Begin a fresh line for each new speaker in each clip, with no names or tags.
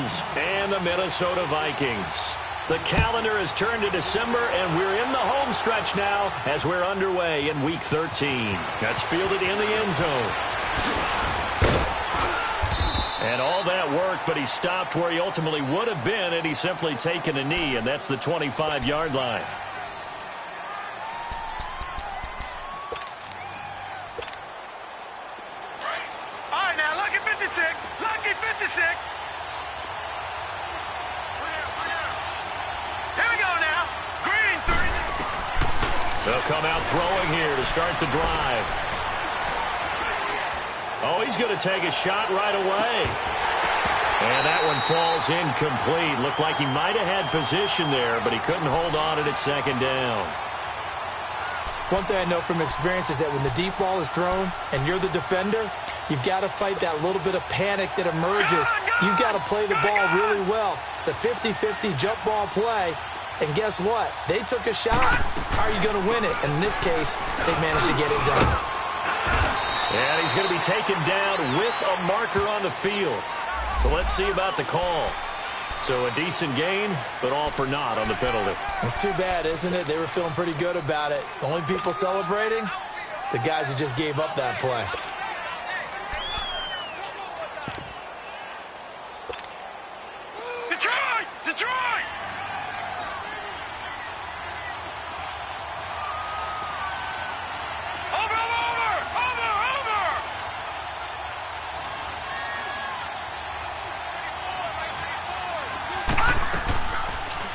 Lions and the Minnesota Vikings. The calendar has turned to December, and we're in the home stretch now as we're underway in Week 13. That's fielded in the end zone. And all that work, but he stopped where he ultimately would have been, and he's simply taken a knee, and that's the 25-yard line.
All right, now, lucky 56. Lucky 56. Here we go now. Green 3.
They'll come out throwing here to start the drive. Oh, he's going to take a shot right away. And that one falls incomplete. Looked like he might have had position there, but he couldn't hold on at second down.
One thing I know from experience is that when the deep ball is thrown and you're the defender, you've got to fight that little bit of panic that emerges. You've got to play the ball really well. It's a 50-50 jump ball play. And guess what? They took a shot. How are you going to win it? And in this case, they managed to get it done.
And he's going to be taken down with a marker on the field. So let's see about the call. So a decent gain, but all for naught on the penalty.
It's too bad, isn't it? They were feeling pretty good about it. The only people celebrating? The guys who just gave up that play.
Detroit! Detroit!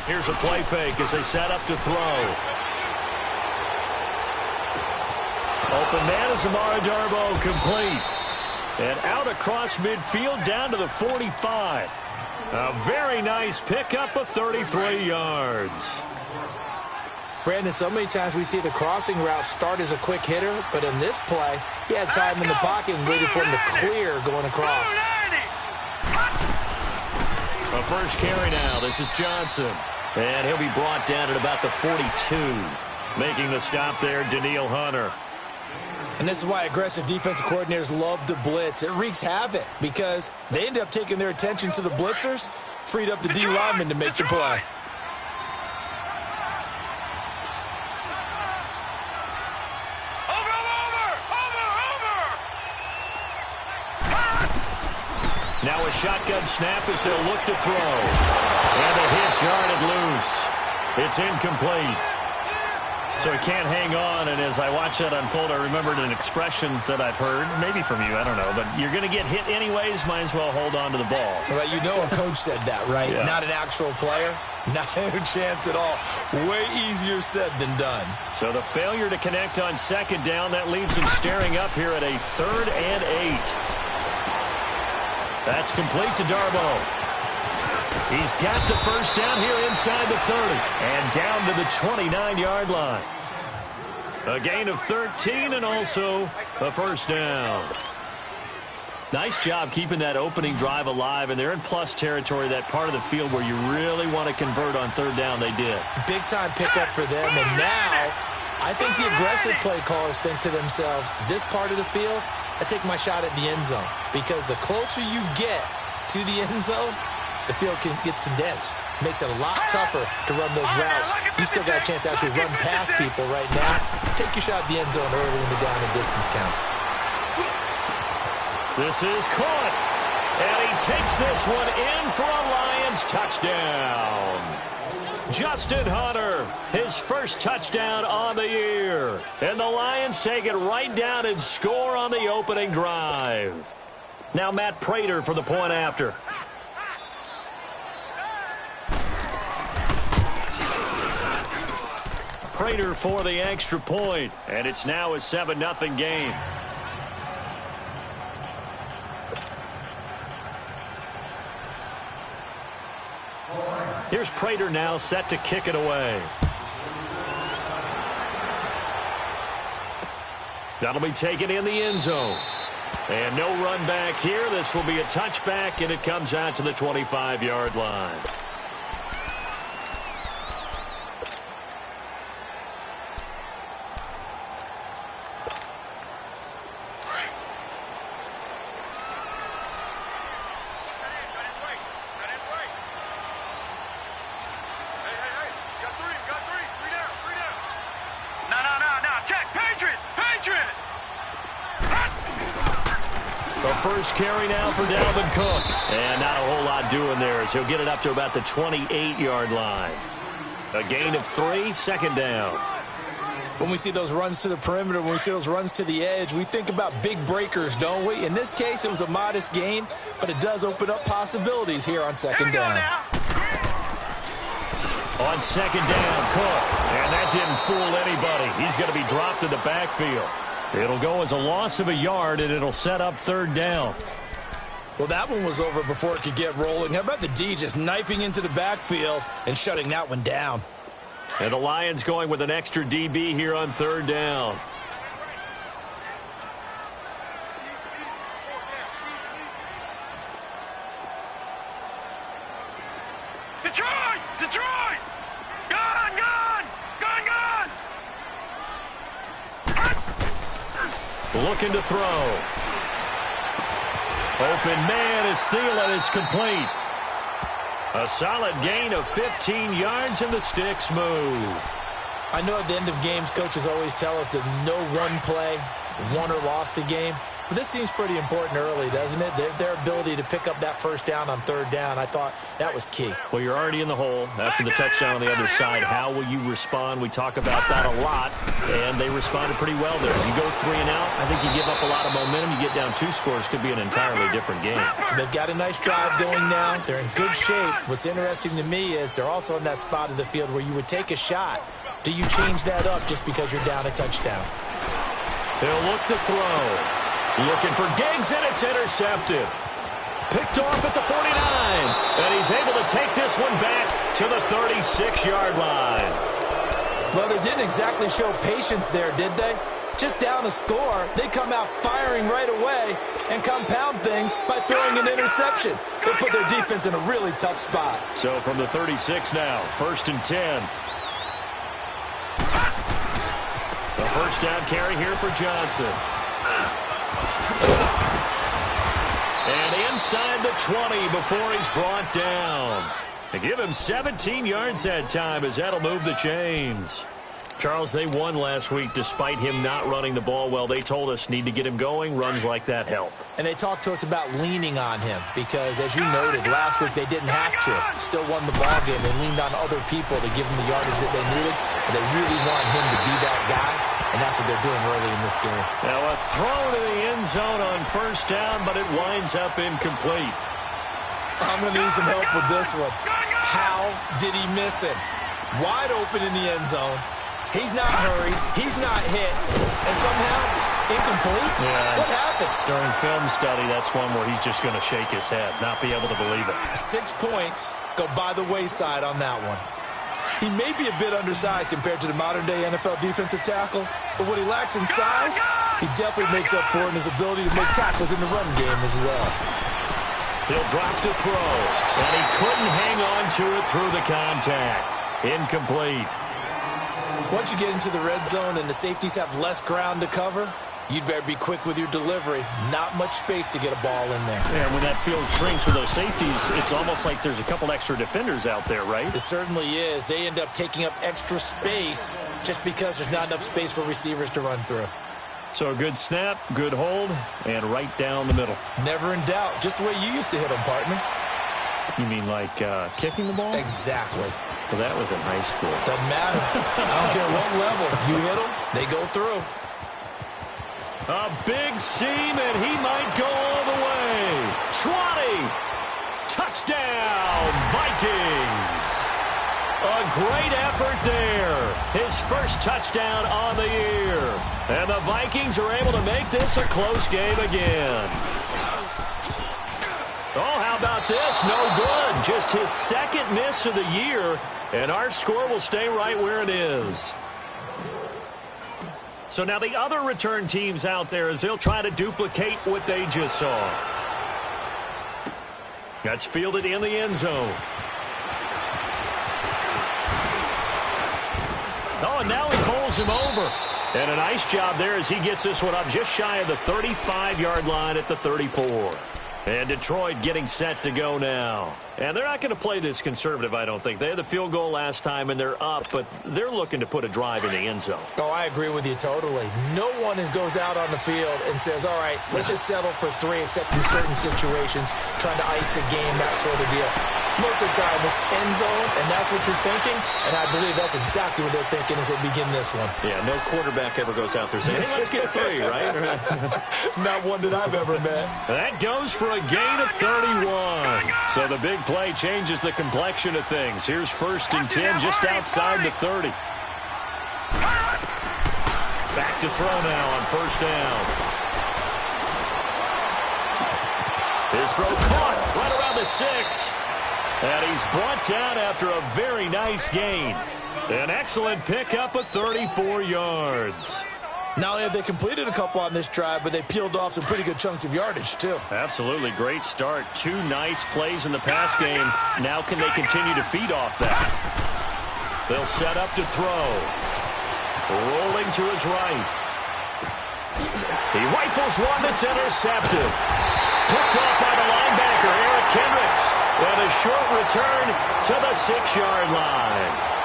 Here's a play fake as they set up to throw. Open man is Amara Darboh, complete. And out across midfield down to the 45. A very nice pickup of 33 yards.
Brandon, so many times we see the crossing route start as a quick hitter, but in this play, he had time in the pocket and waited for him to clear going across.
A first carry now. This is Johnson. And he'll be brought down at about the 42. Making the stop there, Daniil Hunter.
And this is why aggressive defensive coordinators love to blitz. It wreaks havoc because they end up taking their attention to the blitzers, freed up the D lineman to make the play.
Now a shotgun snap as they'll look to throw. And a hit jarred loose. It's incomplete. So he can't hang on, and as I watch that unfold, I remembered an expression that I've heard, maybe from you, I don't know, but you're going to get hit anyways, might as well hold on to the ball.
Well, you know a coach said that, right?
Yeah.
Not an actual player. Not a chance at all. Way easier said than done.
So the failure to connect on second down, that leaves him staring up here at a 3rd and 8. That's complete to Darboh. He's got the first down here inside the 30 and down to the 29-yard line. A gain of 13 and also a first down. Nice job keeping that opening drive alive, and they're in plus territory, that part of the field where you really want to convert on 3rd down. They did.
Big-time pickup for them, and now I think the aggressive play callers think to themselves, this part of the field, I take my shot at the end zone, because the closer you get to the end zone, the field gets condensed. Makes it a lot tougher to run those routes. You still got a chance to actually run past people right now. Take your shot at the end zone early in the down and distance count.
This is caught. And he takes this one in for a Lions touchdown. Justin Hunter, his first touchdown on the year. And the Lions take it right down and score on the opening drive. Now Matt Prater for the point after. Prater for the extra point, and it's now a 7-0 game. Here's Prater now set to kick it away. That'll be taken in the end zone. And no run back here. This will be a touchback, and it comes out to the 25-yard line. first carry now for Dalvin Cook. And not a whole lot doing there as he'll get it up to about the 28-yard line. A gain of 3, second down.
When we see those runs to the perimeter, when we see those runs to the edge, we think about big breakers, don't we? In this case, it was a modest gain, but it does open up possibilities here on second down.
On second down, Cook. And that didn't fool anybody. He's going to be dropped in the backfield. It'll go as a loss of a yard, and it'll set up third down.
Well, that one was over before it could get rolling. How about the D just knifing into the backfield and shutting that one down?
And the Lions going with an extra DB here on third down.
Detroit! Detroit! Gone! Gone! Gone! Gone!
Looking to throw. Open man is Thielen. It's complete. A solid gain of 15 yards and the sticks move.
I know at the end of games, coaches always tell us that no one play won or lost a game. But this seems pretty important early, doesn't it? Their ability to pick up that first down on third down, I thought that was key.
Well, you're already in the hole after the touchdown on the other side. How will you respond? We talk about that a lot, and they responded pretty well there. You go 3 and out, I think you give up a lot of momentum. You get down 2 scores, could be an entirely different game.
So they've got a nice drive going now. They're in good shape. What's interesting to me is they're also in that spot of the field where you would take a shot. Do you change that up just because you're down a touchdown?
They'll look to throw. Looking for Diggs, and it's intercepted. Picked off at the 49. And he's able to take this one back to the 36-yard line.
Well, they didn't exactly show patience there, did they? Just down a score, they come out firing right away and compound things by throwing an interception. They put their defense in a really tough spot.
So from the 36 now, 1st and 10. A first down carry here for Johnson. And inside the 20 before he's brought down. They give him 17 yards that time as that'll move the chains. Charles, they won last week despite him not running the ball well. They told us need to get him going. Runs like that help.
And they talked to us about leaning on him because, as you noted, last week they didn't have to. Still won the ball game. They leaned on other people to give them the yardage that they needed. But they really want him to be that guy, and that's what they're doing early in this game.
Now a throw to the end zone on first down, but it winds up incomplete.
I'm going to need some help with this one. How did he miss him? Wide open in the end zone. He's not hurried. He's not hit. And somehow, incomplete?
Yeah.
What happened?
During film study, that's one where he's just going to shake his head, not be able to believe it.
6 points go by the wayside on that one. He may be a bit undersized compared to the modern-day NFL defensive tackle, but what he lacks in size, he definitely makes up for in his ability to make tackles in the run game as well.
He'll drop to throw, and he couldn't hang on to it through the contact. Incomplete.
Once you get into the red zone and the safeties have less ground to cover, you'd better be quick with your delivery. Not much space to get a ball in there.
Yeah, when that field shrinks with those safeties, it's almost like there's a couple extra defenders out there, right?
It certainly is. They end up taking up extra space just because there's not enough space for receivers to run through.
So a good snap, good hold, and right down the middle.
Never in doubt. Just the way you used to hit them, partner.
You mean like kicking the ball?
Exactly.
Well, that was in high school.
Doesn't matter. I don't care what level. You hit them, they go through.
A big seam, and he might go all the way. 20. Touchdown, Vikings. A great effort there. His first touchdown on the year. And the Vikings are able to make this a close game again. Oh, how about this? No good. Just his second miss of the year, and our score will stay right where it is. So now the other return teams out there as they'll try to duplicate what they just saw. That's fielded in the end zone. Oh, and now he pulls him over. And a nice job there as he gets this one up just shy of the 35-yard line at the 34. And Detroit getting set to go now. And they're not going to play this conservative, I don't think. They had the field goal last time, and they're up, but they're looking to put a drive in the end zone.
Oh, I agree with you totally. No one goes out on the field and says, all right, let's just settle for 3, except in certain situations, trying to ice a game, that sort of deal. Most of the time, it's end zone, and that's what you're thinking, and I believe that's exactly what they're thinking as they begin this one.
Yeah, no quarterback ever goes out there saying, hey, let's get 3, right?
Not one that I've ever met.
That goes for a gain of 31. So the big play changes the complexion of things. Here's 1st and 10 just outside the 30. Back to throw now on 1st down. His throw caught right around the 6. And he's brought down after a very nice gain. An excellent pickup of 34 yards.
Not only have they completed a couple on this drive, but they peeled off some pretty good chunks of yardage, too.
Absolutely. Great start. 2 nice plays in the pass game. Now can they continue to feed off that? They'll set up to throw. Rolling to his right. He rifles one that's intercepted. Picked off by the linebacker, Eric Kendricks. And a short return to the 6-yard line.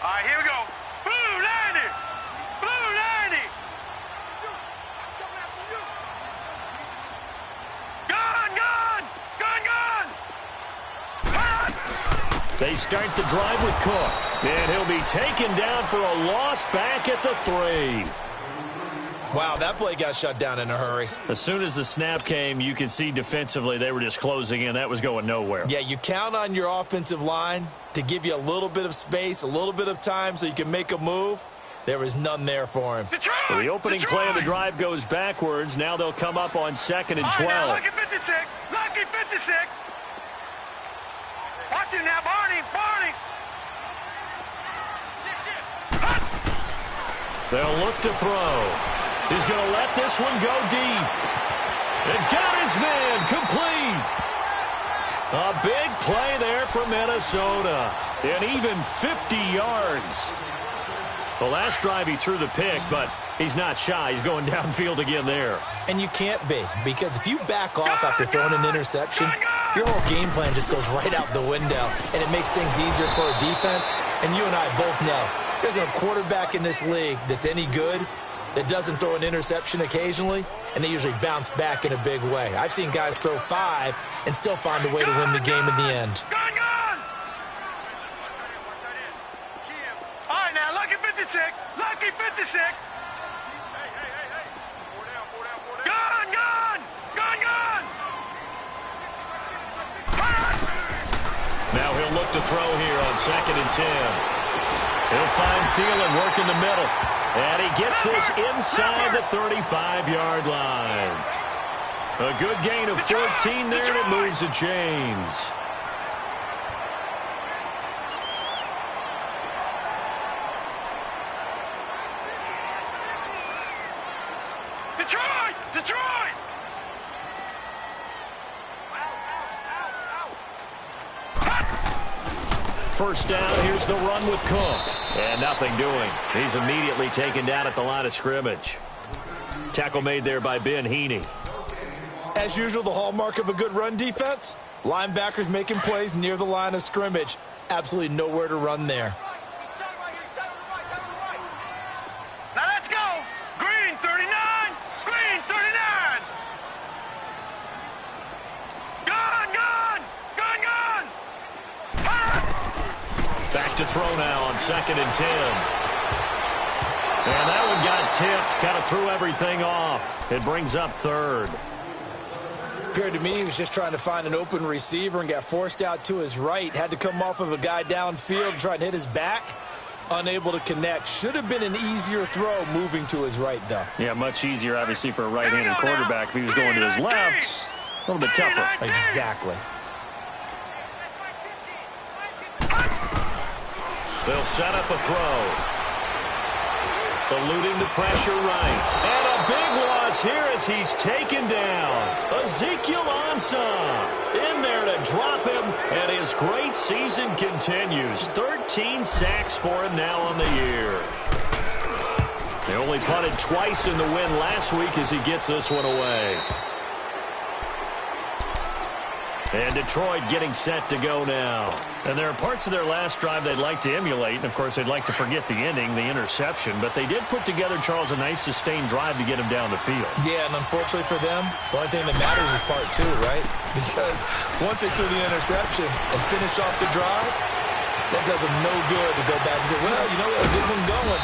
All right, here we go. Blue 90. Blue 90. Gone, gone. Gone, gone.
They start the drive with Cook. And he'll be taken down for a loss back at the 3.
Wow, that play got shut down in a hurry.
As soon as the snap came, you could see defensively they were just closing in. That was going nowhere.
Yeah, you count on your offensive line to give you a little bit of space, a little bit of time so you can make a move. There was none there for him.
So the opening play of the drive goes backwards. Now they'll come up on 2nd and 12.
All right, now, lucky 56. Lucky 56. Watch him now, Barney. Barney.
They'll look to throw. He's going to let this one go deep. And got his man complete. A big play there for Minnesota. And even 50 yards. The last drive he threw the pick, but he's not shy. He's going downfield again there.
And you can't be, because if you back off after throwing an interception, your whole game plan just goes right out the window, and it makes things easier for a defense. And you and I both know there's a quarterback in this league that's any good that doesn't throw an interception occasionally, and they usually bounce back in a big way. I've seen guys throw 5 and still find a way to win the game in the end.
Gone, gone. All right, now, lucky 56. Lucky 56. Gone, gone. Gone, gone.
Now he'll look to throw here on 2nd and 10. He'll find Thielen work in the middle. And he gets this inside the 35-yard line. A good gain of 14 there, and it moves the chains.
Detroit! Detroit!
First down, here's the run with Cook. And nothing doing. He's immediately taken down at the line of scrimmage. Tackle made there by Ben Heaney.
As usual, the hallmark of a good run defense, linebackers making plays near the line of scrimmage. Absolutely nowhere to run there.
Now let's go. Green 39. Green 39. Gone, gone. Gone, gone.
Back to throw now on 2nd and 10. And that one got tipped. Kind of threw everything off. It brings up third.
Appeared to me he was just trying to find an open receiver and got forced out to his right. Had to come off of a guy downfield, try and hit his back. Unable to connect. Should have been an easier throw moving to his right, though.
Yeah, much easier, obviously, for a right-handed quarterback. If he was going to his left, a little bit tougher.
Exactly.
They'll set up a throw. Eluding the pressure right. And a big loss here as he's taken down. Ezekiel Ansah in there to drop him, and his great season continues. 13 sacks for him now on the year. They only punted twice in the win last week as he gets this one away. And Detroit getting set to go now. And there are parts of their last drive they'd like to emulate. And, of course, they'd like to forget the ending, the interception. But they did put together, Charles, a nice sustained drive to get him down the field.
Yeah, and unfortunately for them, the only thing that matters is part two, right? Because once they threw the interception and finished off the drive, that does them no good to go back and say, well, you know what, a good one going.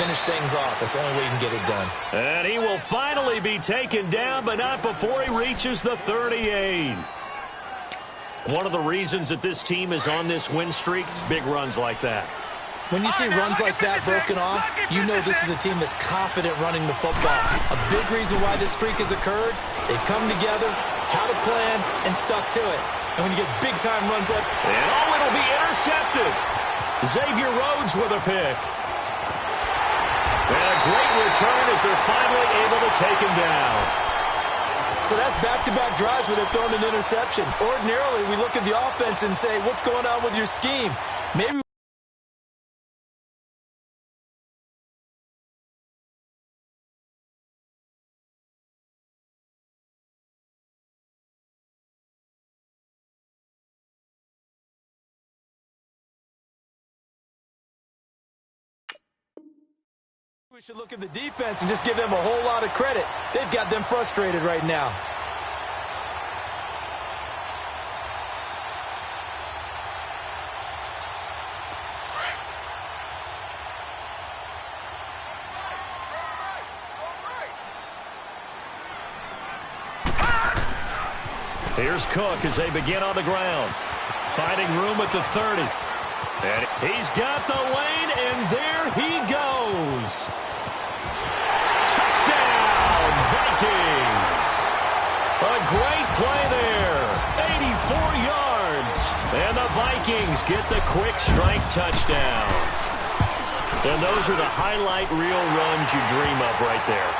Finish things off. That's the only way you can get it done.
And he will finally be taken down, but not before he reaches the 38. One of the reasons that this team is on this win streak, big runs like that.
When you see runs like that broken off, you know this is a team that's confident running the football. A big reason why this streak has occurred, they come together, had a plan, and stuck to it. And when you get big-time runs like...
And it'll be intercepted. Xavier Rhodes with a pick. And a great return as they're finally able to take him down.
So that's back-to-back drives where they've thrown an interception. Ordinarily, we look at the offense and say, what's going on with your scheme? Maybe we should look at the defense and just give them a whole lot of credit. They've got them frustrated right now.
Here's Cook as they begin on the ground. Finding room at the 30. And he's got the lane, and there he goes. Touchdown, Vikings. A great play there. 84 yards. And the Vikings get the quick strike touchdown. And those are the highlight reel runs you dream of right there.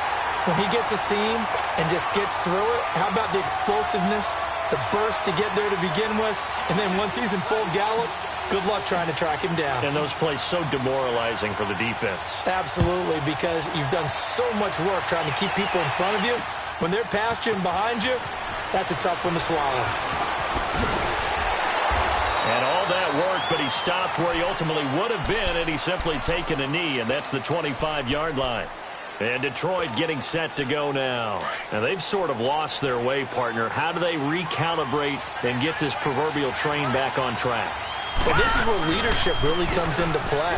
When he gets a seam and just gets through it, how about the explosiveness, the burst to get there to begin with, and then once he's in full gallop, good luck trying to track him down.
And those plays so demoralizing for the defense.
Absolutely, because you've done so much work trying to keep people in front of you. When they're past you and behind you, that's a tough one to swallow.
And all that work, but he stopped where he ultimately would have been, and he's simply taken a knee, and that's the 25-yard line. And Detroit getting set to go now. And they've sort of lost their way, partner. How do they recalibrate and get this proverbial train back on track?
Well, this is where leadership really comes into play.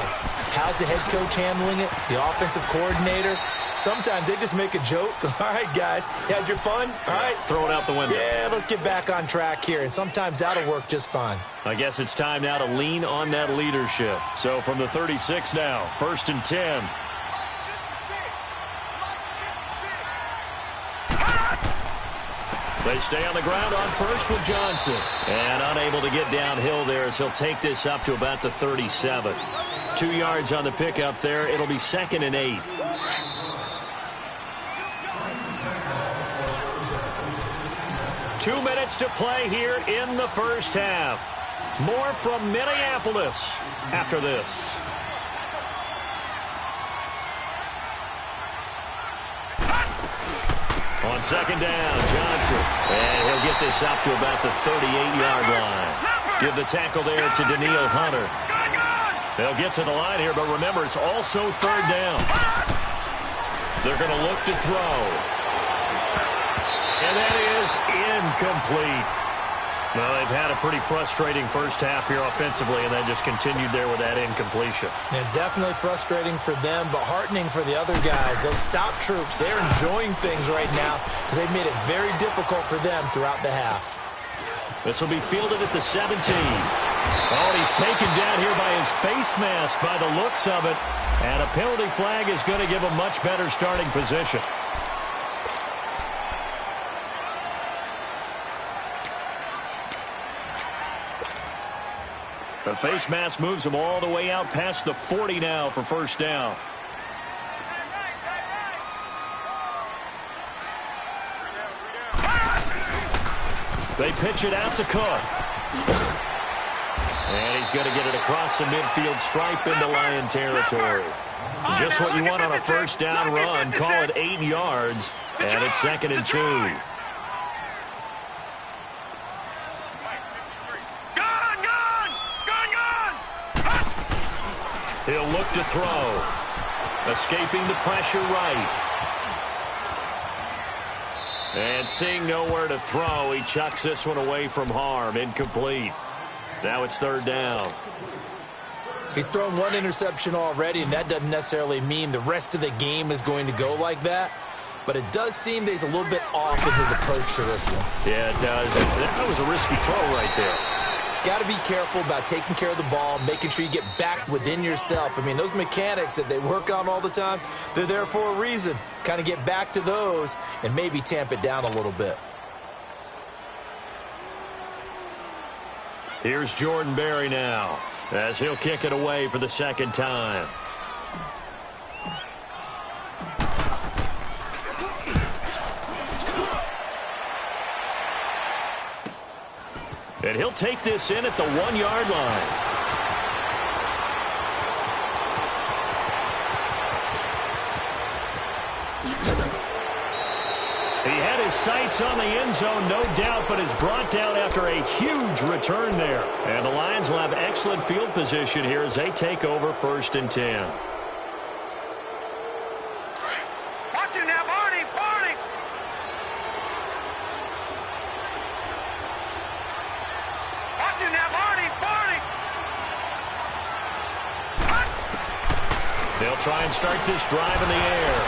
How's the head coach handling it? The offensive coordinator? Sometimes they just make a joke. All right, guys, you had your fun? All right.
Throw it out the window.
Yeah, let's get back on track here. And sometimes that'll work just fine.
I guess it's time now to lean on that leadership. So from the 36 now, 1st and 10. They stay on the ground on first with Johnson. And unable to get downhill there as he'll take this up to about the 37. 2 yards on the pickup there. It'll be 2nd and 8. Two minutes to play here in the first half. More from Minneapolis after this. On 2nd down, Johnson. And he'll get this up to about the 38-yard line. Give the tackle there to Daniil Hunter. They'll get to the line here, but remember, it's also 3rd down. They're going to look to throw. And that is incomplete. Well, they've had a pretty frustrating first half here offensively, and then just continued there with that incompletion.
And definitely frustrating for them, but heartening for the other guys. Those stop troops, they're enjoying things right now because they've made it very difficult for them throughout the half.
This will be fielded at the 17. Oh, he's taken down here by his face mask by the looks of it. And a penalty flag is going to give a much better starting position. The face mask moves him all the way out past the 40 now for first down. They pitch it out to Cook. And he's going to get it across the midfield stripe into Lion territory. Just what you want on a first down run. Call it 8 yards. And it's 2nd and 2. He'll look to throw. Escaping the pressure right. And seeing nowhere to throw, he chucks this one away from harm. Incomplete. Now it's 3rd down.
He's thrown one interception already, and that doesn't necessarily mean the rest of the game is going to go like that. But it does seem that he's a little bit off in his approach to this one.
Yeah, it does. That was a risky throw right there.
Got to be careful about taking care of the ball, making sure you get back within yourself. I mean, those mechanics that they work on all the time, they're there for a reason. Kind of get back to those and maybe tamp it down a little bit.
Here's Jordan Berry now, as he'll kick it away for the 2nd time. And he'll take this in at the 1-yard line. He had his sights on the end zone, no doubt, but is brought down after a huge return there. And the Lions will have excellent field position here as they take over 1st and 10.
Watch him now, Barney, Barney. Watch him now, Barney, Barney.
They'll try and start this drive in the air.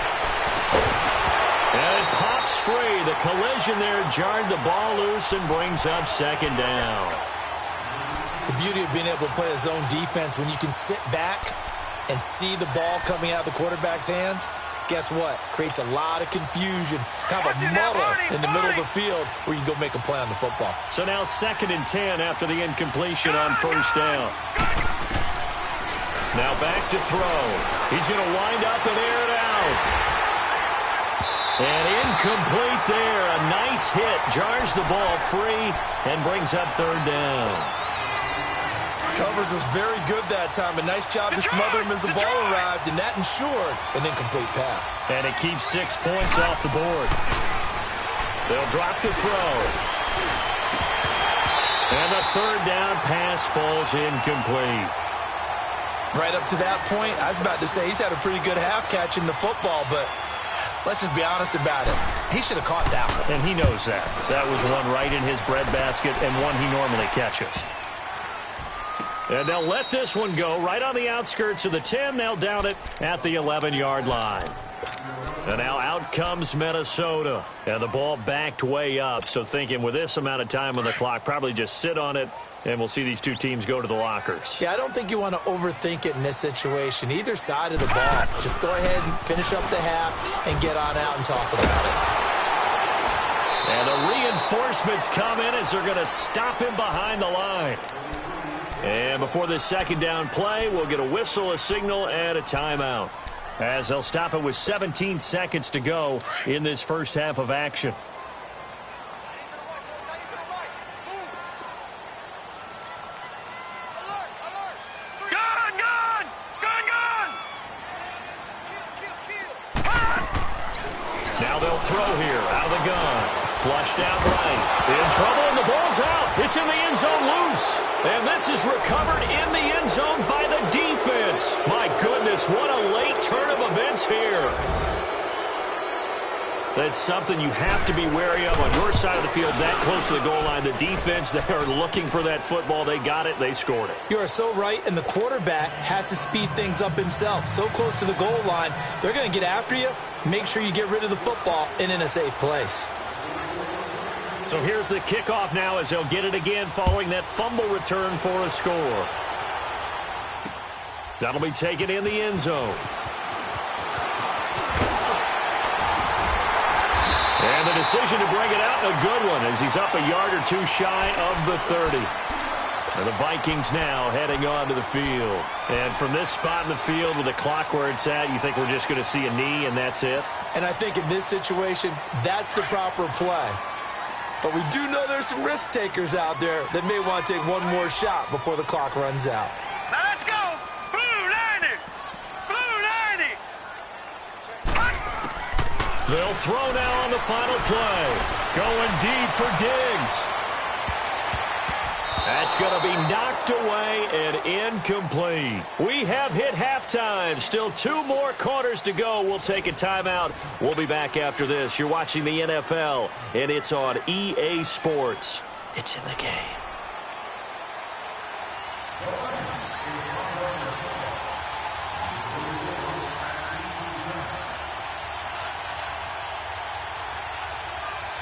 And it pops free. The collision there jarred the ball loose and brings up 2nd down.
The beauty of being able to play a zone defense, when you can sit back and see the ball coming out of the quarterback's hands, guess what? Creates a lot of confusion, kind of a muddle in the middle of the field where you can go make a play on the football.
So now 2nd and 10 after the incompletion on 1st down. Now back to throw. He's going to wind up and air it out. And incomplete there. A nice hit. Jars the ball free and brings up 3rd down.
Coverage was very good that time. A nice job to smother him as the ball arrived, and that ensured an incomplete pass.
And it keeps 6 points off the board. They'll drop to throw. And the 3rd down pass falls incomplete.
Right up to that point, I was about to say he's had a pretty good half catching the football, but let's just be honest about it. He should have caught that one.
And he knows that. That was one right in his breadbasket and one he normally catches. And they'll let this one go right on the outskirts of the 10. They'll down it at the 11-yard line. And now out comes Minnesota. And the ball backed way up. So thinking with this amount of time on the clock, probably just sit on it, and we'll see these two teams go to the lockers.
Yeah, I don't think you want to overthink it in this situation. Either side of the ball. Just go ahead and finish up the half and get on out and talk about it.
And the reinforcements come in as they're going to stop him behind the line. And before this 2nd down play, we'll get a whistle, a signal, and a timeout, as they'll stop it with 17 seconds to go in this first half of action. Now they'll throw here out of the gun. Flushed out right. In trouble, and the ball's out. It's in the end zone loose. And this is recovered in the end zone by the defense. My goodness, what a late turn of events here. That's something you have to be wary of on your side of the field, that close to the goal line. The defense, they are looking for that football. They got it. They scored it.
You are so right, and the quarterback has to speed things up himself. So close to the goal line, they're going to get after you. Make sure you get rid of the football and in a safe place.
So here's the kickoff now as they'll get it again following that fumble return for a score. That'll be taken in the end zone. And the decision to bring it out, a good one, as he's up a yard or two shy of the 30. And the Vikings now heading on to the field. And from this spot in the field with the clock where it's at, you think we're just going to see a knee and that's it?
And I think in this situation, that's the proper play. But we do know there's some risk takers out there that may want to take one more shot before the clock runs out.
Now let's go. Blue 90. Blue 90.
They'll throw now on the final play. Going deep for Diggs. That's going to be knocked away and incomplete. We have hit halftime. Still 2 more quarters to go. We'll take a timeout. We'll be back after this. You're watching the NFL, and it's on EA Sports. It's in the game.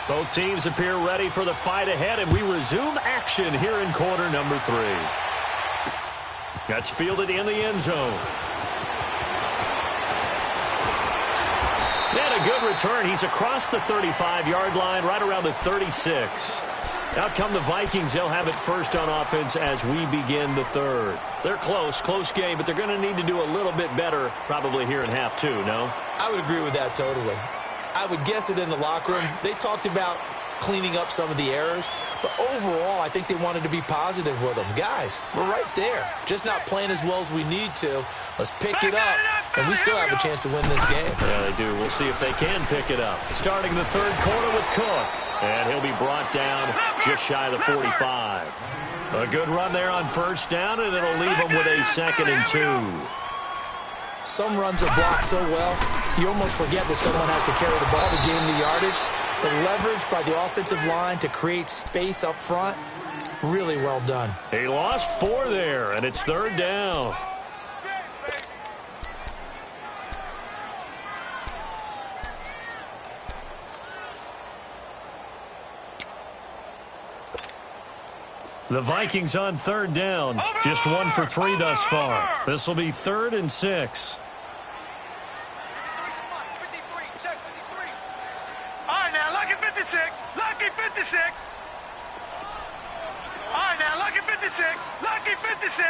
Both teams appear ready for the fight ahead, and we resume action here in quarter number 3. That's fielded in the end zone. And a good return. He's across the 35-yard line, right around the 36. Out come the Vikings. They'll have it first on offense as we begin the third. They're close game, but they're going to need to do a little bit better probably here in half 2, no?
I would agree with that totally. I would guess it in the locker room. They talked about cleaning up some of the errors, but overall, I think they wanted to be positive with them. Guys, we're right there. Just not playing as well as we need to. Let's pick it up, and we still have a chance to win this game.
Yeah, they do. We'll see if they can pick it up. Starting the third quarter with Cook, and he'll be brought down just shy of the 45. A good run there on first down, and it'll leave them with a 2nd and 2.
Some runs are blocked so well, you almost forget that someone has to carry the ball to gain the yardage. The leverage by the offensive line to create space up front, really well done.
He lost 4 there, and it's 3rd down. The Vikings on 3rd down. Just 1 for 3 thus far. This will be 3rd and 6.
All right, now, lucky 56. Lucky 56. All right, now, lucky 56. Lucky 56.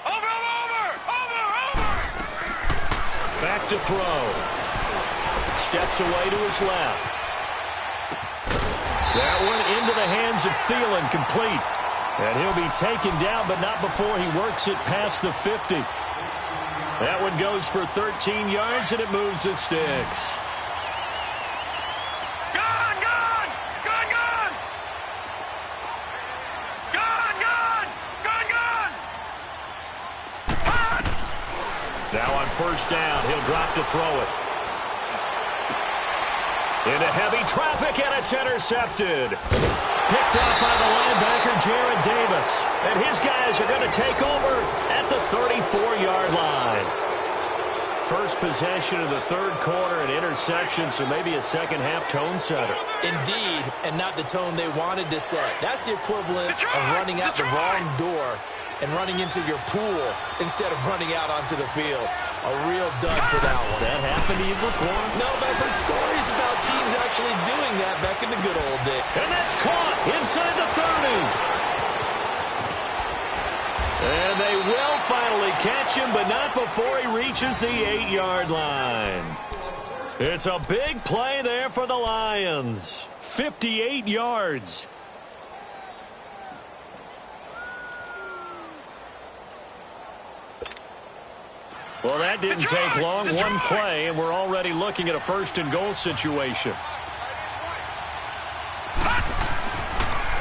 Over.
Back to throw. Steps away to his left. That one into the hands of Thielen, complete. And he'll be taken down, but not before he works it past the 50. That one goes for 13 yards, and it moves the sticks.
Gone.
Now on first down, he'll drop to throw it. Into heavy traffic, and it's intercepted. Picked up by the linebacker, Jared Davis. And his guys are going to take over at the 34-yard line. First possession of the third quarter, an interception, so maybe a second-half tone setter.
Indeed, and not the tone they wanted to set. That's the equivalent of running out the wrong door and running into your pool instead of running out onto the field. A real dud for that one.
Has that happened to you before?
No, but I've heard stories about teams actually doing that back in the good old days.
And that's caught inside the 30. And they will finally catch him, but not before he reaches the 8-yard line. It's a big play there for the Lions. 58 yards. Well, that didn't take long. One play, and we're already looking at a 1st and goal situation.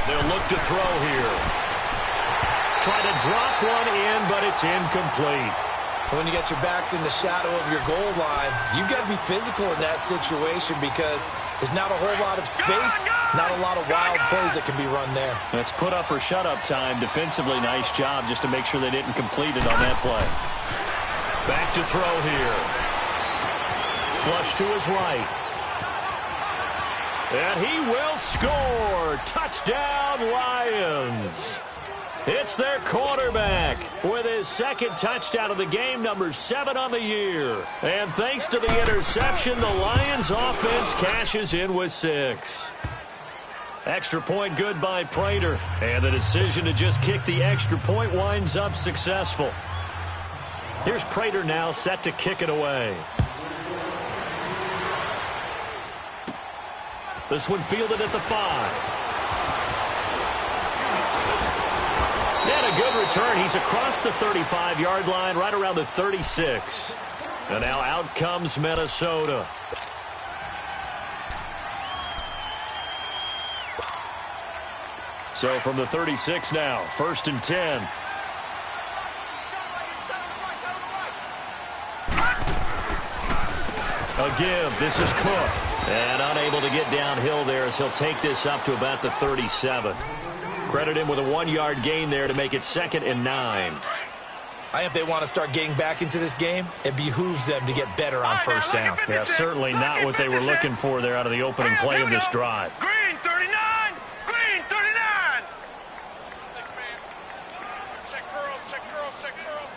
They'll look to throw here. Try to drop one in, but it's incomplete.
When you get your backs in the shadow of your goal line, you've got to be physical in that situation because there's not a whole lot of space, not a lot of wild plays that can be run there.
That's put up or shut up time. Defensively, nice job just to make sure they didn't complete it on that play. Back to throw here. Flush to his right. And he will score. Touchdown, Lions. It's their quarterback with his second touchdown of the game, number 7 on the year. And thanks to the interception, the Lions offense cashes in with 6. Extra point good by Prater. And the decision to just kick the extra point winds up successful. Here's Prater now set to kick it away. This one fielded at the 5. And a good return. He's across the 35-yard line, right around the 36. And now out comes Minnesota. So from the 36 now, 1st and 10. A give. This is Cook. And unable to get downhill there as he'll take this up to about the 37. Credit him with a 1-yard gain there to make it 2nd and 9.
If they want to start getting back into this game, it behooves them to get better on first down.
Yeah, certainly not what they were looking for there out of the opening play of this drive.
Green 39! Green 39! 6 man. Check curls, check curls, check curls.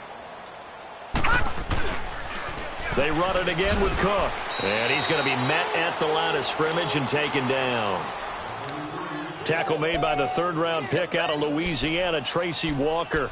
They run it again with Cook. And he's going to be met at the line of scrimmage and taken down. Tackle made by the 3rd-round pick out of Louisiana, Tracy Walker.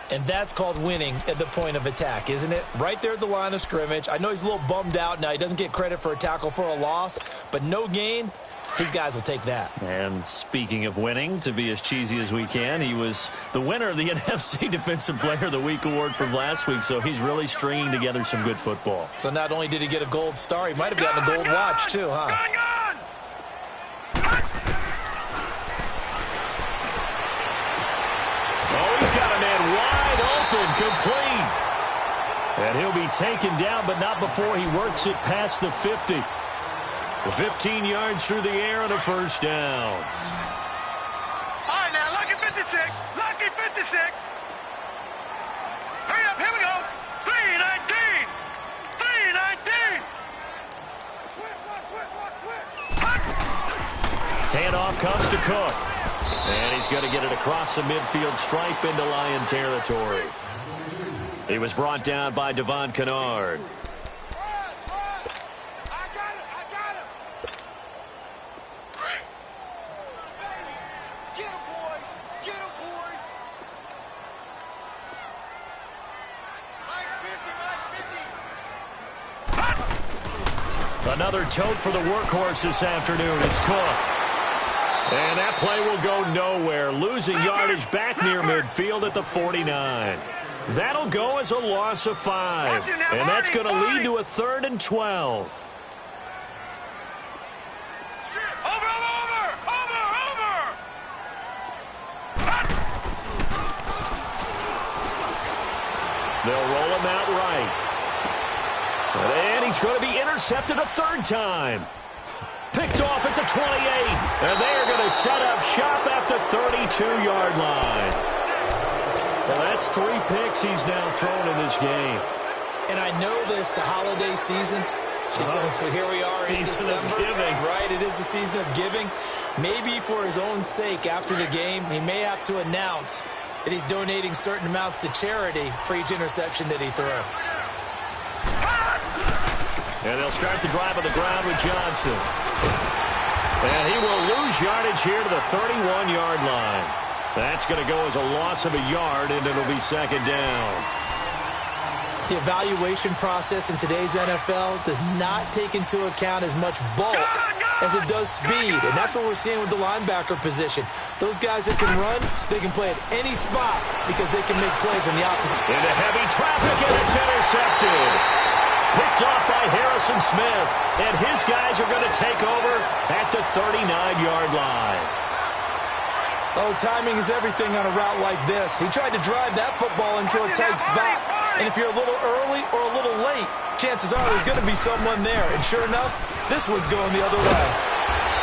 And that's called winning at the point of attack, isn't it? Right there at the line of scrimmage. I know he's a little bummed out now. He doesn't get credit for a tackle for a loss, but no gain, his guys will take that.
And speaking of winning, to be as cheesy as we can, he was the winner of the NFC Defensive Player of the Week award from last week, so he's really stringing together some good football.
So not only did he get a gold star, he might have gotten a gold watch too, huh?
Wide open, complete. And he'll be taken down, but not before he works it past the 50. The 15 yards through the air and a first down.
All right, now, lucky 56. Lucky 56. Hurry up, here we go. 319. 319.
Handoff comes to Cook. And he's going to get it across the midfield stripe into Lion territory. He was brought down by Devon Kennard.
I got it. Get him, boy. Get him, boy. Max 50, Max 50.
Another tote for the workhorse this afternoon. It's Cook. And that play will go nowhere, losing yardage back near midfield at the 49. That'll go as a loss of 5. And that's going to lead to a 3rd and 12.
Over.
They'll roll him out right. And he's going to be intercepted a 3rd time. Picked off at the 28, and they're going to set up shop at the 32-yard line. Well, that's 3 picks he's now thrown in this game.
And I know this, the holiday season, because here we are in December.
Season of giving.
Right, it is the season of giving. Maybe for his own sake after the game, he may have to announce that he's donating certain amounts to charity for each interception that he threw.
And they'll start the drive on the ground with Johnson. And he will lose yardage here to the 31-yard line. That's going to go as a loss of a yard, and it'll be 2nd down.
The evaluation process in today's NFL does not take into account as much bulk as it does speed, and that's what we're seeing with the linebacker position. Those guys that can run, they can play at any spot because they can make plays on the opposite.
Into heavy traffic, and it's intercepted. Picked off by Harrison Smith, and his guys are going to take over at the 39-yard line.
Oh, timing is everything on a route like this. He tried to drive that football into a tight spot. And if you're a little early or a little late, chances are there's going to be someone there. And sure enough, this one's going the other way.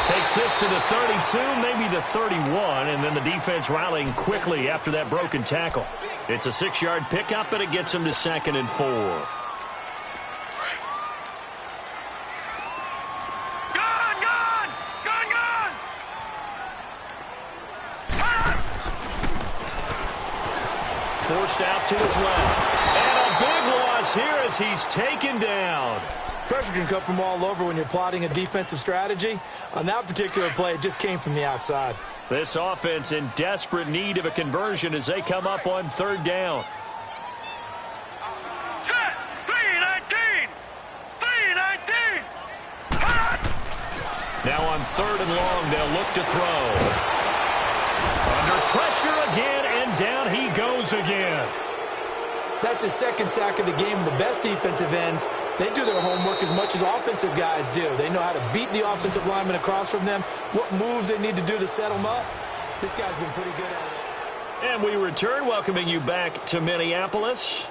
Takes this to the 32, maybe the 31, and then the defense rallying quickly after that broken tackle. It's a 6-yard pickup, and it gets him to 2nd and 4. Forced out to his left. And a big loss here as he's taken down.
Pressure can come from all over when you're plotting a defensive strategy. On that particular play, it just came from the outside.
This offense in desperate need of a conversion as they come up on 3rd down.
Set! 3-19! 3-19!
Now on 3rd and long, they'll look to throw. Under pressure again, and down he goes again.
That's his 2nd sack of the game. The best defensive ends, they do their homework as much as offensive guys do. They know how to beat the offensive lineman across from them, what moves they need to do to set them up. This guy's been pretty good at it.
And we return, welcoming you back to Minneapolis.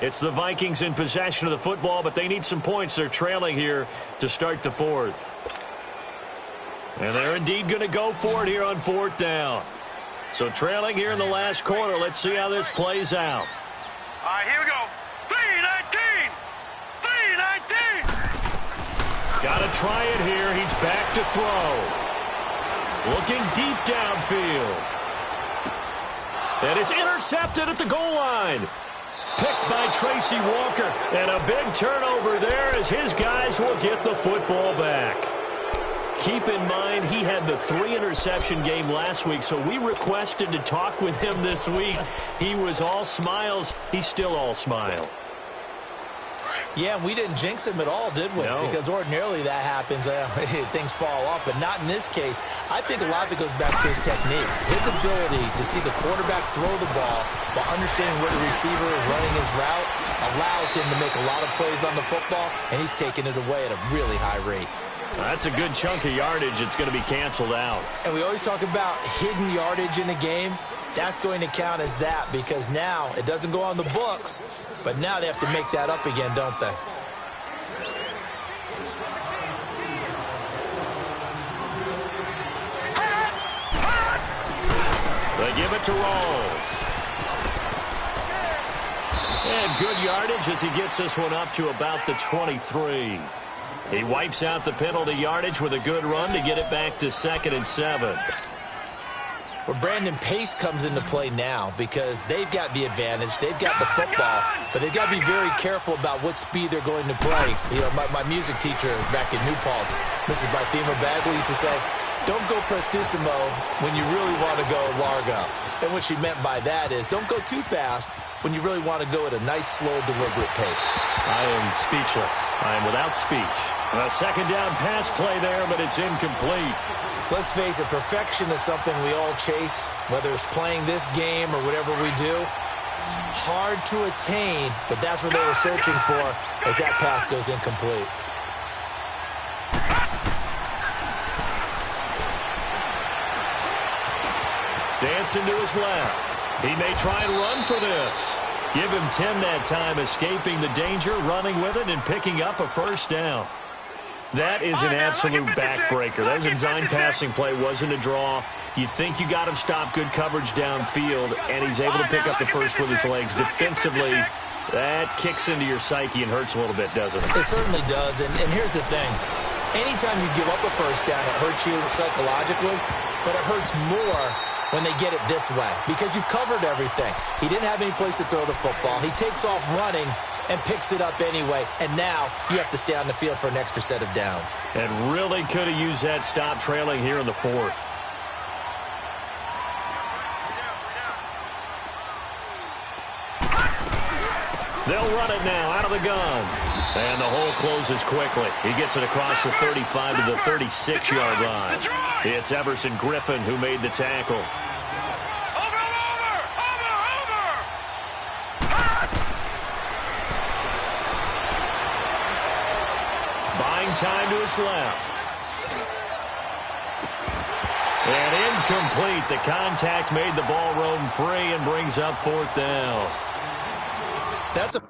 It's the Vikings in possession of the football, but they need some points. They're trailing here to start the 4th. And they're indeed going to go for it here on 4th down. So trailing here in the last quarter. Let's see how this plays out.
All right, here we go. 3-19! 3-19!
Got to try it here. He's back to throw. Looking deep downfield. And it's intercepted at the goal line. Picked by Tracy Walker. And a big turnover there as his guys will get the football back. Keep in mind, he had the 3-interception game last week, so we requested to talk with him this week. He was all smiles. He's still all smile.
Yeah, we didn't jinx him at all, did we?
No.
Because ordinarily that happens. Things fall off, but not in this case. I think a lot of it goes back to his technique. His ability to see the quarterback throw the ball while understanding where the receiver is running his route allows him to make a lot of plays on the football, and he's taking it away at a really high rate.
That's a good chunk of yardage. It's going to be canceled out.
And we always talk about hidden yardage in a game. That's going to count as that because now it doesn't go on the books, but now they have to make that up again, don't they?
They give it to Rawls. And good yardage as he gets this one up to about the 23. He wipes out the penalty yardage with a good run to get it back to 2nd and 7.
Well, Brandon, pace comes into play now because they've got the advantage. They've got the football, but they've got to be very careful about what speed they're going to play. You know, my music teacher back in New Paltz, Mrs. Bythema Bagley, used to say, don't go prestissimo when you really want to go largo. And what she meant by that is don't go too fast when you really want to go at a nice, slow, deliberate pace.
I am speechless. I am without speech. A 2nd down pass play there, but it's incomplete.
Let's face it, perfection is something we all chase, whether it's playing this game or whatever we do. Hard to attain, but that's what they were searching for as that pass goes incomplete.
Dancing to his left. He may try and run for this. Give him 10 that time, escaping the danger, running with it, and picking up a 1st down. That is an absolute backbreaker. That was a design passing play, wasn't a draw. You think you got him stopped, good coverage downfield, and he's able to pick up the 1st with his legs. Defensively, that kicks into your psyche and hurts a little bit, doesn't it?
It certainly does, and here's the thing. Anytime you give up a 1st down, it hurts you psychologically, but it hurts more when they get it this way because you've covered everything. He didn't have any place to throw the football. He takes off running and picks it up anyway, and now you have to stay on the field for an extra set of downs.
And really could have used that stop trailing here in the 4th. They'll run it now out of the gun. And the hole closes quickly. He gets it across the 35 to the 36-yard line. It's Everson Griffin who made the tackle. Buying time to his left. And incomplete. The contact made the ball roam free and brings up 4th down.
That's a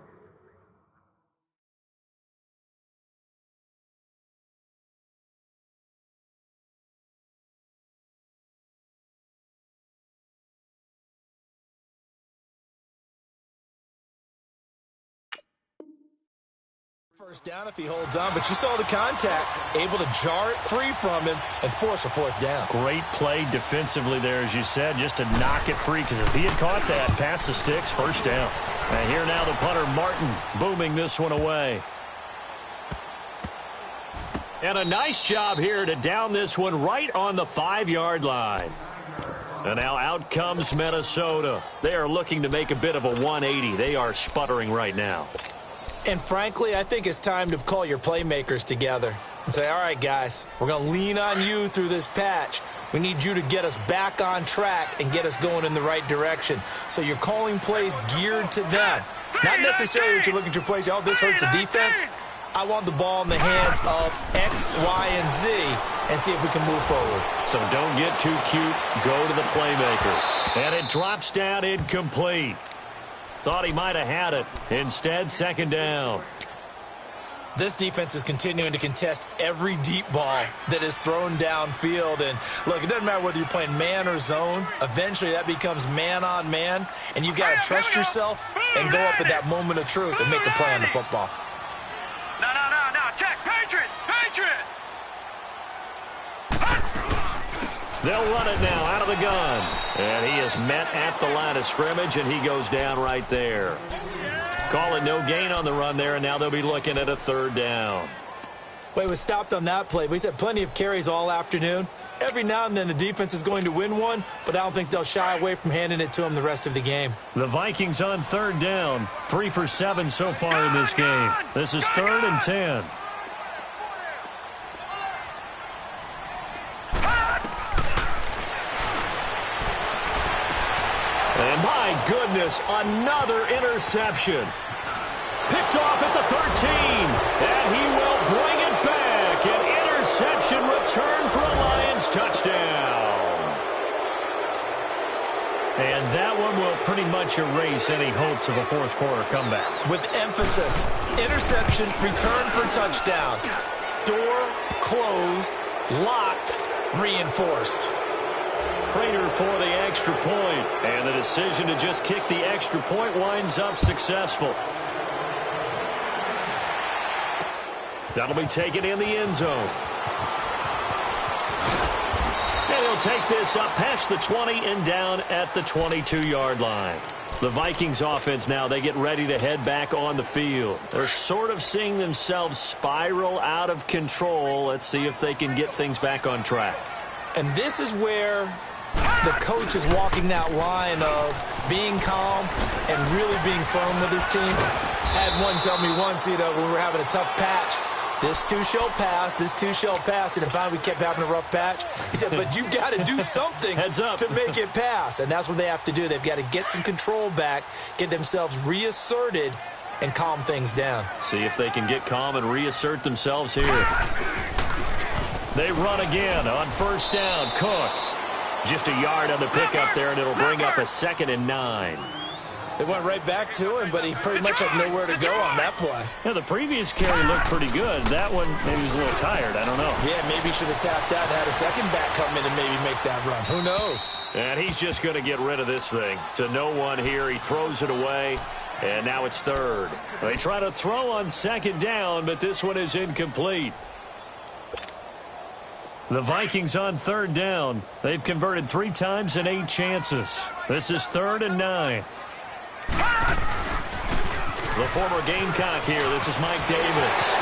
first down if he holds on, but you saw the contact, able to jar it free from him and force a fourth down.
Great play defensively there, as you said, just to knock it free, because if he had caught that, past the sticks, first down. And here now the punter, Martin, booming this one away. And a nice job here to down this one right on the 5-yard line. And now out comes Minnesota. They are looking to make a bit of a 180. They are sputtering right now.
And frankly, I think it's time to call your playmakers together and say, all right, guys, we're going to lean on you through this patch. We need you to get us back on track and get us going in the right direction. So you're calling plays geared to them. Not necessarily that you look at your plays, oh, this hurts the defense. I want the ball in the hands of X, Y, and Z and see if we can move forward.
So don't get too cute. Go to the playmakers. And it drops down incomplete. Thought he might have had it. Instead, second down.
This defense is continuing to contest every deep ball that is thrown downfield. And, look, it doesn't matter whether you're playing man or zone. Eventually, that becomes man-on-man. And you've got to trust yourself and go up at that moment of truth and make a play on the football.
No. Check. Patriot.
They'll run it now out of the gun. And he is met at the line of scrimmage, and he goes down right there. Call it no gain on the run there, and now they'll be looking at a third down.
Well, he was stopped on that play, but he's had plenty of carries all afternoon. Every now and then the defense is going to win one, but I don't think they'll shy away from handing it to him the rest of the game.
The Vikings on third down. 3 for 7 so far in this game. This is 3rd and 10. And my goodness, another interception. Picked off at the 13. And he will bring it back. An interception return for a Lions touchdown. And that one will pretty much erase any hopes of a fourth quarter comeback.
With emphasis, interception, return for touchdown. Door closed, locked, reinforced.
Prater for the extra point, and the decision to just kick the extra point winds up successful. That'll be taken in the end zone. And he'll take this up past the 20 and down at the 22-yard line. The Vikings offense now, they get ready to head back on the field. They're sort of seeing themselves spiral out of control. Let's see if they can get things back on track.
And this is where the coach is walking that line of being calm and really being firm with his team. I had one tell me once, when we were having a tough patch, this too shall pass, this too shall pass. And finally we kept having a rough patch. He said, but you got to do something
Heads up.
to make it pass. And that's what they have to do. They've got to get some control back, get themselves reasserted, and calm things down.
See if they can get calm and reassert themselves here. They run again on first down. Cook. Just a yard on the pickup there, and it'll bring up a 2nd and 9.
They went right back to him, but he pretty much had nowhere to go on that play.
Yeah, the previous carry looked pretty good. That one, maybe he was a little tired. I don't know.
Yeah, maybe he should have tapped out and had a second back come in and maybe make that run. Who knows?
And he's just going to get rid of this thing. To no one here. He throws it away, and now it's 3rd. They try to throw on 2nd down, but this one is incomplete. The Vikings on 3rd down. They've converted 3 times in 8 chances. This is 3rd and 9. The former Gamecock here. This is Mike Davis.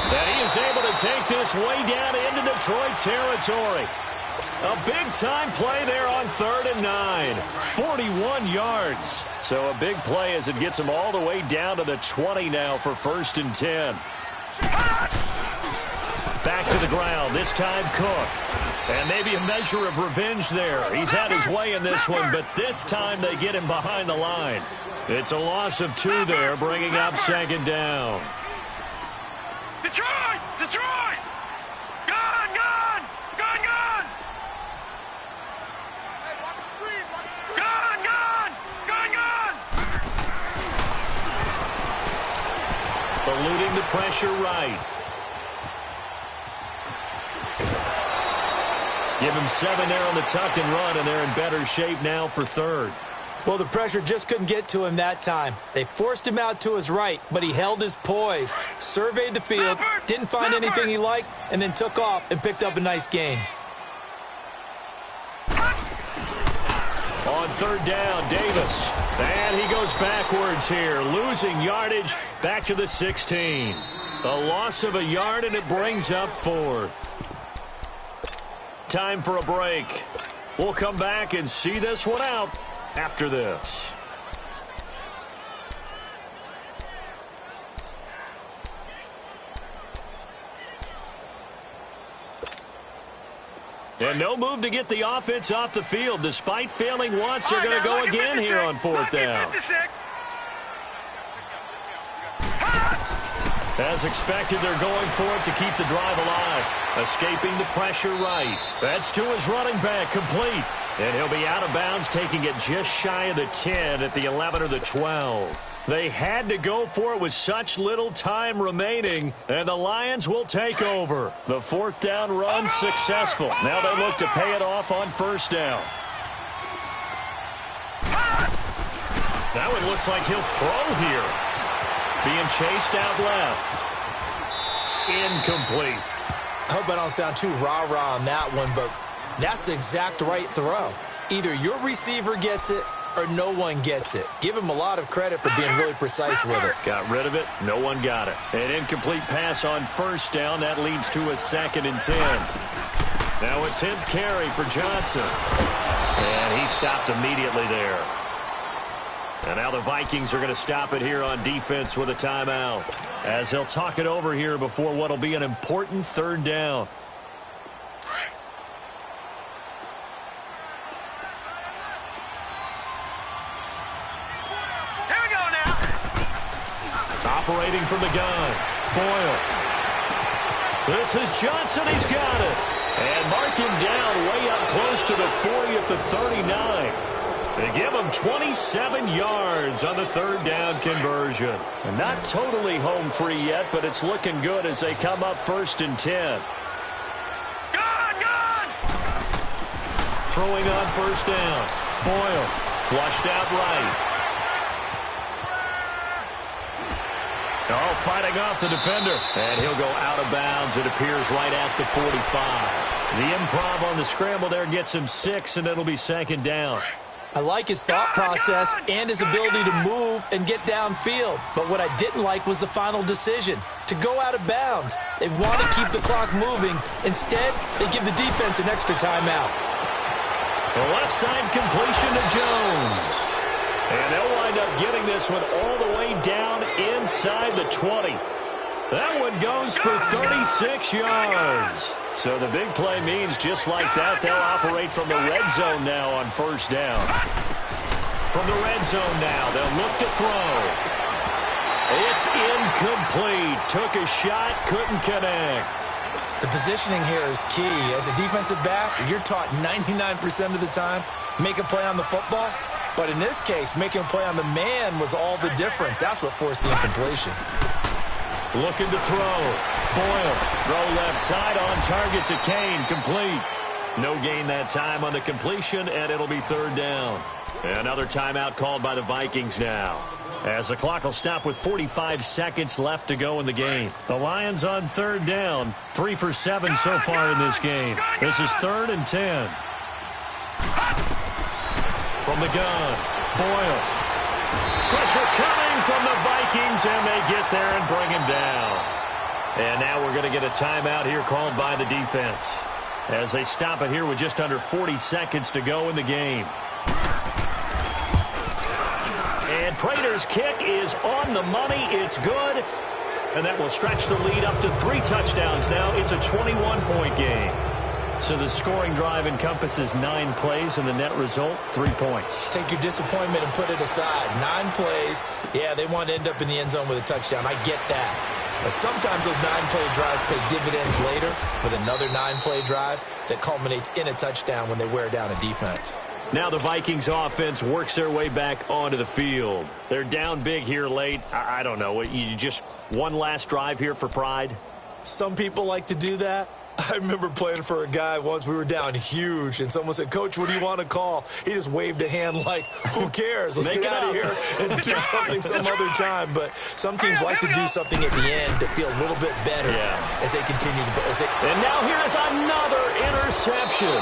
And he is able to take this way down into Detroit territory. A big-time play there on 3rd and 9. 41 yards. So a big play as it gets him all the way down to the 20 now for 1st and 10. Back to the ground, this time Cook. And maybe a measure of revenge there. He's had his way in this one, but this time they get him behind the line. It's a loss of 2 there, bringing up 2nd down.
Detroit! Gun! Hey, watch the screen! Gun!
eluding the pressure right. Give him 7 there on the tuck and run, and they're in better shape now for third.
Well, the pressure just couldn't get to him that time. They forced him out to his right, but he held his poise, surveyed the field, didn't find anything he liked, and then took off and picked up a nice gain.
On third down, Davis. And he goes backwards here, losing yardage back to the 16. A loss of a yard, and it brings up fourth. Time for a break. We'll come back and see this one out after this. And no move to get the offense off the field. Despite failing once, they're going to go again here on fourth down. As expected, they're going for it to keep the drive alive. Escaping the pressure right. That's to his running back, complete. And he'll be out of bounds, taking it just shy of the 10 at the 11 or the 12. They had to go for it with such little time remaining, and the Lions will take over. The fourth down run successful. Now they look to pay it off on first down. That one looks like he'll throw here. Being chased out left. Incomplete.
I hope I don't sound too rah-rah on that one, but that's the exact right throw. Either your receiver gets it or no one gets it. Give him a lot of credit for being really precise with it.
Got rid of it. No one got it. An incomplete pass on first down. That leads to a 2nd and 10. Now a 10th carry for Johnson. And he stopped immediately there. And now the Vikings are going to stop it here on defense with a timeout, as they'll talk it over here before what will be an important third down.
Here we go now.
Operating from the gun, Boyle. This is Johnson. He's got it. And mark him down way up close to the 40 at the 39. They give him 27 yards on the third down conversion. And not totally home free yet, but it's looking good as they come up 1st and 10.
Gone!
Throwing on first down. Boyle flushed out right. Oh, fighting off the defender. And he'll go out of bounds, it appears, right at the 45. The improv on the scramble there gets him 6, and it'll be 2nd down.
I like his thought process and his ability to move and get downfield. But what I didn't like was the final decision, to go out of bounds. They want to keep the clock moving. Instead, they give the defense an extra timeout.
The left side completion to Jones. And they'll wind up getting this one all the way down inside the 20. That one goes for 36 yards. So the big play means just like that, they'll operate from the red zone now on first down. From the red zone now, they'll look to throw. It's incomplete. Took a shot, couldn't connect.
The positioning here is key. As a defensive back, you're taught 99% of the time, make a play on the football. But in this case, making a play on the man was all the difference. That's what forced the incompletion.
Looking to throw. Boyle, throw left side on target to Kane, complete. No gain that time on the completion, and it'll be third down. Another timeout called by the Vikings now, as the clock will stop with 45 seconds left to go in the game. The Lions on third down, 3 for 7 so far in this game. This is 3rd and 10. From the gun, Boyle. Pressure coming from the Vikings, and they get there and bring him down. And now we're going to get a timeout here called by the defense, as they stop it here with just under 40 seconds to go in the game. And Prater's kick is on the money. It's good. And that will stretch the lead up to 3 touchdowns now. It's a 21-point game. So the scoring drive encompasses 9 plays, and the net result, 3 points.
Take your disappointment and put it aside. 9 plays. Yeah, they want to end up in the end zone with a touchdown. I get that. But sometimes those 9-play drives pay dividends later with another 9-play drive that culminates in a touchdown when they wear down a defense.
Now the Vikings offense works their way back onto the field. They're down big here late. I don't know. You just one last drive here for pride?
Some people like to do that. I remember playing for a guy once. We were down huge, and someone said, "Coach, what do you want to call?" He just waved a hand like, who cares? Let's get out of here and do something some other time. But some teams like to do something at the end to feel a little bit better as they continue to play.
And now here is another interception.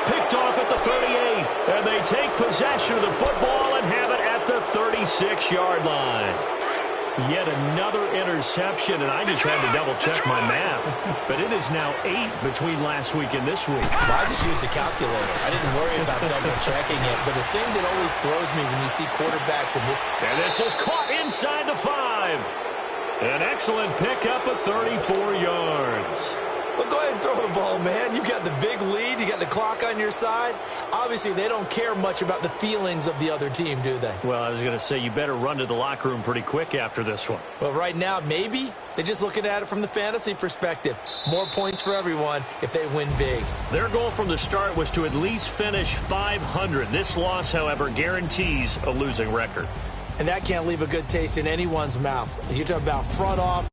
Picked off at the 38, and they take possession of the football and have it at the 36-yard line. Yet another interception, and I just had to double-check my math. But it is now 8 between last week and this week.
Well, I just used a calculator. I didn't worry about double-checking it. But the thing that always throws me when you see quarterbacks in this...
And this is caught inside the 5. An excellent pickup of 34 yards.
Well, go ahead and throw the ball, man. You got the big lead. You got the clock on your side. Obviously, they don't care much about the feelings of the other team, do they?
Well, I was going to say, you better run to the locker room pretty quick after this one.
Well, right now, maybe. They're just looking at it from the fantasy perspective. More points for everyone if they win big. Their
goal from the start was to at least finish 500. This loss, however, guarantees a losing record.
And that can't leave a good taste in anyone's mouth. You talk about front office.